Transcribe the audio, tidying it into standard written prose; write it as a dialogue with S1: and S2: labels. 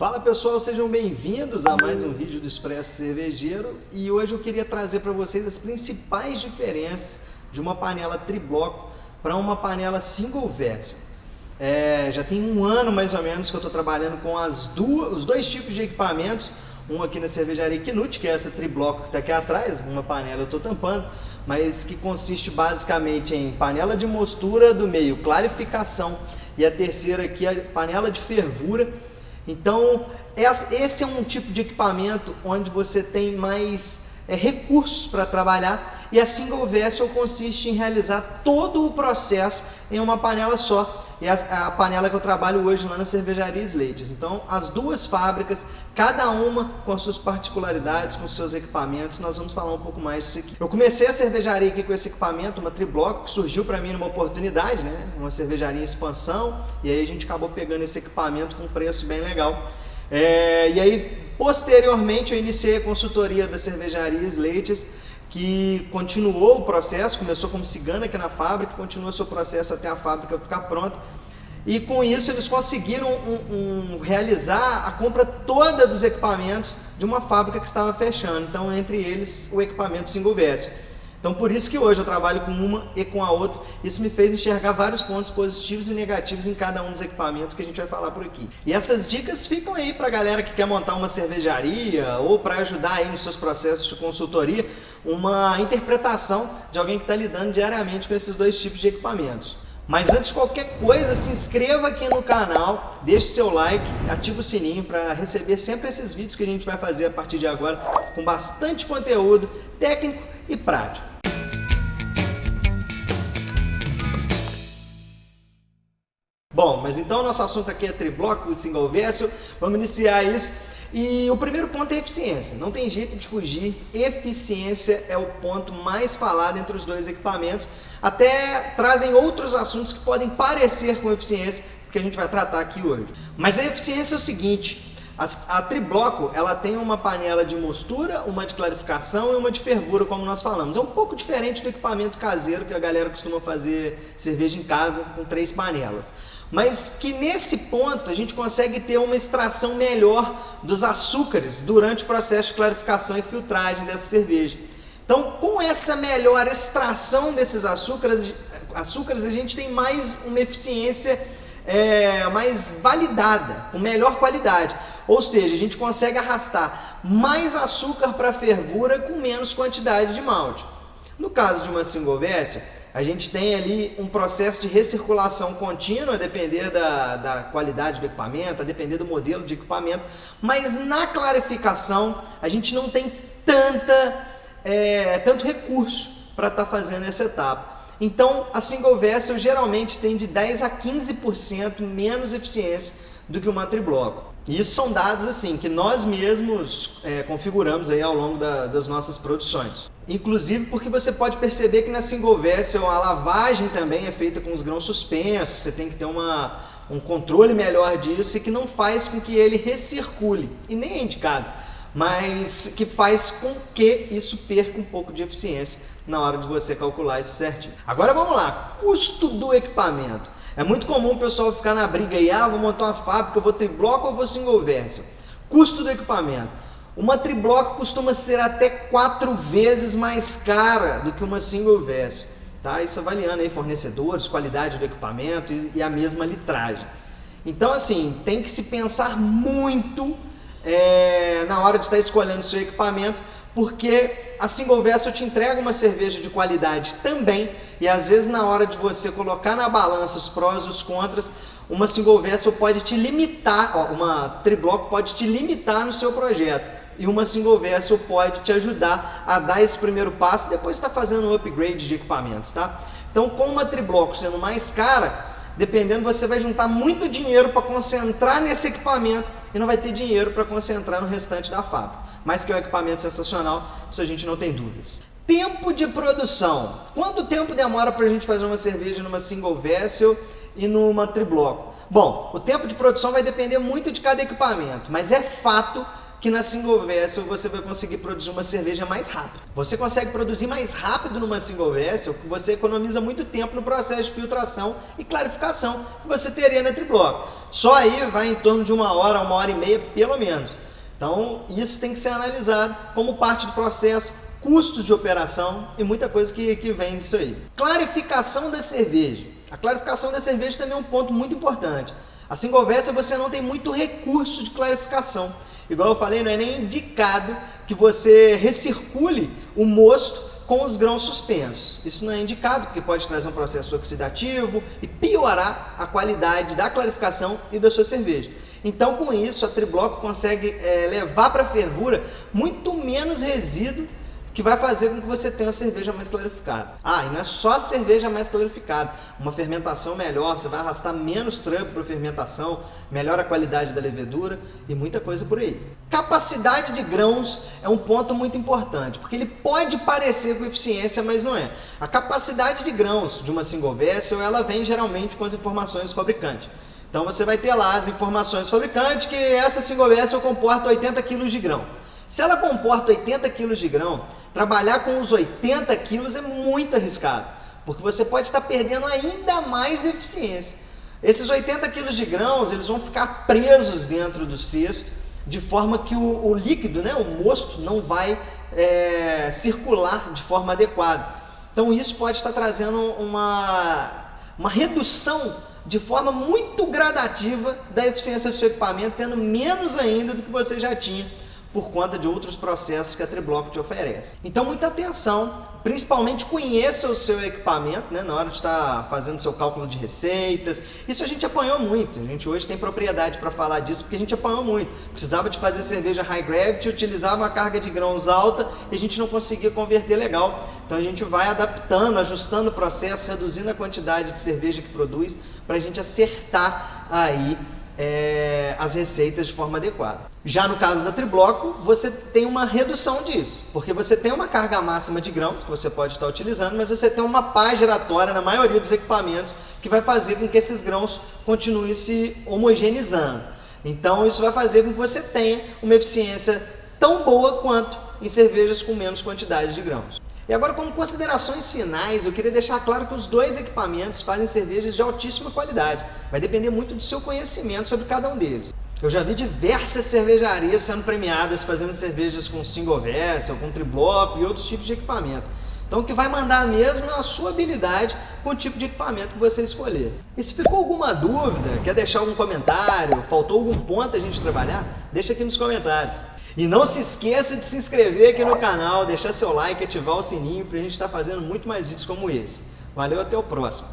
S1: Fala pessoal, sejam bem-vindos a mais um vídeo do Expresso Cervejeiro e hoje eu queria trazer para vocês as principais diferenças de uma panela tribloco para uma panela single vessel. Já tem um ano mais ou menos que eu estou trabalhando com os dois tipos de equipamentos, um aqui na cervejaria Knut, que é essa tribloco que está aqui atrás, uma panela eu estou tampando, mas que consiste basicamente em panela de mostura do meio, clarificação, e a terceira aqui a panela de fervura. Então esse é um tipo de equipamento onde você tem mais recursos para trabalhar, e a single vessel consiste em realizar todo o processo em uma panela só. E a panela que eu trabalho hoje lá na cervejaria Slates. Então as duas fábricas, cada uma com suas particularidades, com seus equipamentos, nós vamos falar um pouco mais disso aqui. Eu comecei a cervejaria aqui com esse equipamento, uma tribloco, que surgiu para mim numa oportunidade, né? Uma cervejaria em expansão, e aí a gente acabou pegando esse equipamento com um preço bem legal. E aí posteriormente eu iniciei a consultoria da cervejaria Slates, que continuou o processo, começou como cigana aqui na fábrica, continuou seu processo até a fábrica ficar pronta. E com isso eles conseguiram realizar a compra toda dos equipamentos de uma fábrica que estava fechando. Então, entre eles, o equipamento single vessel. Então, por isso que hoje eu trabalho com uma e com a outra. Isso me fez enxergar vários pontos positivos e negativos em cada um dos equipamentos que a gente vai falar por aqui. E essas dicas ficam aí para a galera que quer montar uma cervejaria ou para ajudar aí nos seus processos de consultoria, uma interpretação de alguém que está lidando diariamente com esses dois tipos de equipamentos. Mas antes de qualquer coisa, se inscreva aqui no canal, deixe seu like, ative o sininho para receber sempre esses vídeos que a gente vai fazer a partir de agora, com bastante conteúdo técnico e prático. Bom, mas então o nosso assunto aqui é tribloco e single vessel, vamos iniciar isso. E o primeiro ponto é eficiência, não tem jeito de fugir, eficiência é o ponto mais falado entre os dois equipamentos. Até trazem outros assuntos que podem parecer com eficiência, que a gente vai tratar aqui hoje. Mas a eficiência é o seguinte, a tribloco ela tem uma panela de mostura, uma de clarificação e uma de fervura, como nós falamos. É um pouco diferente do equipamento caseiro que a galera costuma fazer cerveja em casa com 3 panelas. Mas que nesse ponto a gente consegue ter uma extração melhor dos açúcares durante o processo de clarificação e filtragem dessa cerveja. Então, com essa melhor extração desses açúcares a gente tem mais uma eficiência mais validada, com melhor qualidade. Ou seja, a gente consegue arrastar mais açúcar para a fervura com menos quantidade de malte. No caso de uma single vessel, a gente tem ali um processo de recirculação contínua, a depender da qualidade do equipamento, a depender do modelo de equipamento, mas na clarificação a gente não tem tanto recurso para estar fazendo essa etapa. Então a single vessel geralmente tem de 10 a 15% menos eficiência do que uma tribloco. E isso são dados assim que nós mesmos configuramos aí ao longo das nossas produções. Inclusive porque você pode perceber que na single vessel a lavagem também é feita com os grãos suspensos, você tem que ter um controle melhor disso e que não faz com que ele recircule, e nem é indicado, mas que faz com que isso perca um pouco de eficiência na hora de você calcular isso certinho. Agora vamos lá, custo do equipamento. É muito comum o pessoal ficar na briga aí, vou montar uma fábrica, eu vou tribloco ou vou single vessel. Custo do equipamento. Uma tribloco costuma ser até 4 vezes mais cara do que uma single vessel. Tá? Isso avaliando aí fornecedores, qualidade do equipamento e a mesma litragem. Então assim, tem que se pensar muito na hora de estar escolhendo seu equipamento, porque a single vessel te entrega uma cerveja de qualidade também, e às vezes na hora de você colocar na balança os prós e os contras, uma single vessel pode te limitar, uma tribloco pode te limitar no seu projeto, e uma single vessel pode te ajudar a dar esse primeiro passo e depois está fazendo um upgrade de equipamentos, tá? Então, com uma tribloco sendo mais cara, dependendo, você vai juntar muito dinheiro para concentrar nesse equipamento e não vai ter dinheiro para concentrar no restante da fábrica. Mas que é um equipamento sensacional, isso a gente não tem dúvidas. Tempo de produção. Quanto tempo demora para a gente fazer uma cerveja numa single vessel e numa tribloco? Bom, o tempo de produção vai depender muito de cada equipamento, mas é fato que na single vessel você vai conseguir produzir uma cerveja mais rápido. Você consegue produzir mais rápido numa single vessel, você economiza muito tempo no processo de filtração e clarificação que você teria na tribloco. Só aí vai em torno de 1 hora e meia, pelo menos. Então, isso tem que ser analisado como parte do processo, custos de operação e muita coisa que vem disso aí. Clarificação da cerveja. A clarificação da cerveja também é um ponto muito importante. A single vessel você não tem muito recurso de clarificação. Igual eu falei, não é nem indicado que você recircule o mosto com os grãos suspensos. Isso não é indicado porque pode trazer um processo oxidativo e piorar a qualidade da clarificação e da sua cerveja. Então, com isso, a Tribloco consegue levar para a fervura muito menos resíduo, que vai fazer com que você tenha uma cerveja mais clarificada. E não é só a cerveja mais clarificada, uma fermentação melhor, você vai arrastar menos trampo para a fermentação, melhora a qualidade da levedura e muita coisa por aí. Capacidade de grãos é um ponto muito importante, porque ele pode parecer com eficiência, mas não é. A capacidade de grãos de uma single vessel, ela vem geralmente com as informações do fabricante. Então você vai ter lá as informações do fabricante que essa single vessel comporta 80 kg de grão. Se ela comporta 80 kg de grão, trabalhar com os 80 kg é muito arriscado, porque você pode estar perdendo ainda mais eficiência. Esses 80 kg de grãos, eles vão ficar presos dentro do cesto, de forma que o líquido, né, o mosto, não vai circular de forma adequada. Então isso pode estar trazendo uma redução de forma muito gradativa da eficiência do seu equipamento, tendo menos ainda do que você já tinha, por conta de outros processos que a Tribloco te oferece. Então, muita atenção, principalmente conheça o seu equipamento, né, na hora de estar fazendo seu cálculo de receitas. Isso a gente apanhou muito, a gente hoje tem propriedade para falar disso, porque a gente apanhou muito. Precisava de fazer cerveja high gravity, utilizava uma carga de grãos alta e a gente não conseguia converter legal. Então, a gente vai adaptando, ajustando o processo, reduzindo a quantidade de cerveja que produz, para a gente acertar aí as receitas de forma adequada. Já no caso da Tribloco, você tem uma redução disso, porque você tem uma carga máxima de grãos que você pode estar utilizando, mas você tem uma pá giratória na maioria dos equipamentos que vai fazer com que esses grãos continuem se homogeneizando. Então isso vai fazer com que você tenha uma eficiência tão boa quanto em cervejas com menos quantidade de grãos. E agora, como considerações finais, eu queria deixar claro que os dois equipamentos fazem cervejas de altíssima qualidade. Vai depender muito do seu conhecimento sobre cada um deles. Eu já vi diversas cervejarias sendo premiadas fazendo cervejas com single vessel, com tribloco e outros tipos de equipamento. Então o que vai mandar mesmo é a sua habilidade com o tipo de equipamento que você escolher. E se ficou alguma dúvida, quer deixar algum comentário, faltou algum ponto a gente trabalhar, deixa aqui nos comentários. E não se esqueça de se inscrever aqui no canal, deixar seu like, ativar o sininho para a gente estar fazendo muito mais vídeos como esse. Valeu, até o próximo!